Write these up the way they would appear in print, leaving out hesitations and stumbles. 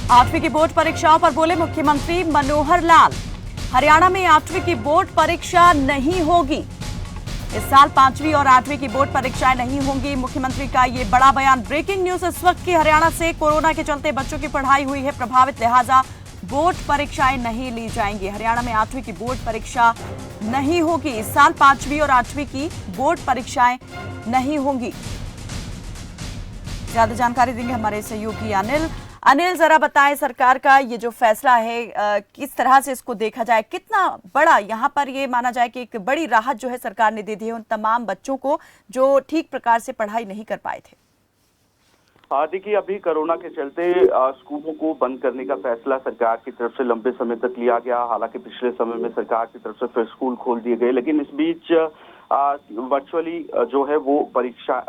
8वीं की बोर्ड परीक्षाओं पर बोले मुख्यमंत्री मनोहर लाल। हरियाणा में 8वीं की बोर्ड परीक्षा नहीं होगी। इस साल 5वीं और 8वीं की बोर्ड परीक्षाएं नहीं होंगी। मुख्यमंत्री का ये बड़ा बयान। ब्रेकिंग न्यूज इस वक्त की हरियाणा से। कोरोना के चलते बच्चों की पढ़ाई हुई है प्रभावित, लिहाजा बोर्ड परीक्षाएं नहीं ली जाएंगी। हरियाणा में 8वीं की बोर्ड परीक्षा नहीं होगी। इस साल 5वीं और 8वीं की बोर्ड परीक्षाएं नहीं होंगी। ज्यादा जानकारी देंगे हमारे सहयोगी अनिल। अनिल, जरा बताएं, सरकार का ये जो फैसला है किस तरह से इसको देखा जाए, कितना बड़ा यहाँ पर ये माना जाए कि एक बड़ी राहत जो है सरकार ने दे दी है उन तमाम बच्चों को जो ठीक प्रकार से पढ़ाई नहीं कर पाए थे। देखिए, अभी कोरोना के चलते स्कूलों को बंद करने का फैसला सरकार की तरफ से लंबे समय तक लिया गया। हालांकि पिछले समय में सरकार की तरफ से फिर स्कूल खोल दिए गए, लेकिन इस बीच वर्चुअली जो है वो परीक्षाएं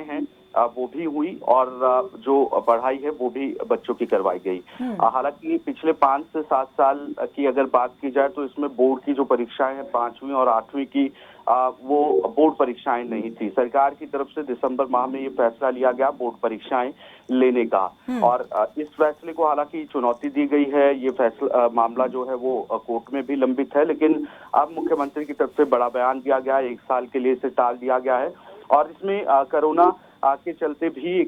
हैं वो भी हुई और जो पढ़ाई है वो भी बच्चों की करवाई गई। हालांकि पिछले 5 से 7 साल की अगर बात की जाए तो इसमें बोर्ड की जो परीक्षाएं हैं 5वीं और 8वीं की वो बोर्ड परीक्षाएं नहीं थी। सरकार की तरफ से दिसंबर माह में ये फैसला लिया गया बोर्ड परीक्षाएं लेने का, और इस फैसले को हालांकि चुनौती दी गई है। ये फैसला मामला जो है वो कोर्ट में भी लंबित है, लेकिन अब मुख्यमंत्री की तरफ से बड़ा बयान दिया गया है। 1 साल के लिए इसे टाल दिया गया है और इसमें कोरोना के चलते भी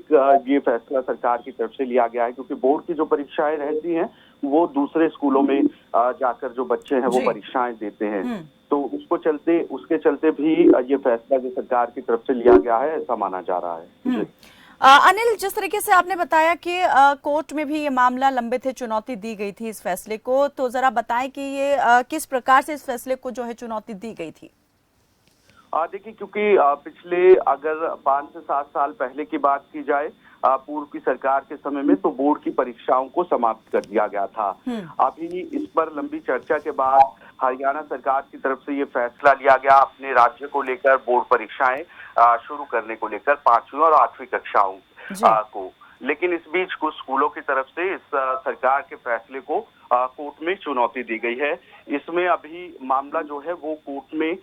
ये फैसला सरकार की तरफ से लिया गया है, क्योंकि बोर्ड की जो परीक्षाएं रहती हैं वो दूसरे स्कूलों में जाकर जो बच्चे हैं वो परीक्षाएं देते हैं, तो उसके चलते भी ये फैसला जो सरकार की तरफ से लिया गया है ऐसा माना जा रहा है। अनिल, जिस तरीके से आपने बताया कि कोर्ट में भी ये मामला लंबित है, चुनौती दी गई थी इस फैसले को, तो जरा बताएं कि ये किस प्रकार से इस फैसले को जो है चुनौती दी गई थी। देखिए, क्योंकि पिछले अगर 5 से 7 साल पहले की बात की जाए पूर्व की सरकार के समय में, तो बोर्ड की परीक्षाओं को समाप्त कर दिया गया था। अभी इस पर लंबी चर्चा के बाद हरियाणा सरकार की तरफ से ये फैसला लिया गया अपने राज्य को लेकर बोर्ड परीक्षाएं शुरू करने को लेकर 5वीं और 8वीं कक्षाओं को। लेकिन इस बीच कुछ स्कूलों की तरफ से इस सरकार के फैसले को कोर्ट में चुनौती दी गई है। इसमें अभी मामला जो है वो कोर्ट में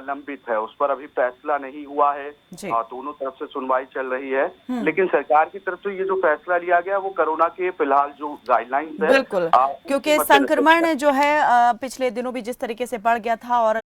लंबित है, उस पर अभी फैसला नहीं हुआ है। दोनों तरफ से सुनवाई चल रही है, लेकिन सरकार की तरफ से ये जो फैसला लिया गया वो कोरोना के फिलहाल जो गाइडलाइंस है, बिल्कुल, क्योंकि संक्रमण जो है पिछले दिनों भी जिस तरीके से बढ़ गया था और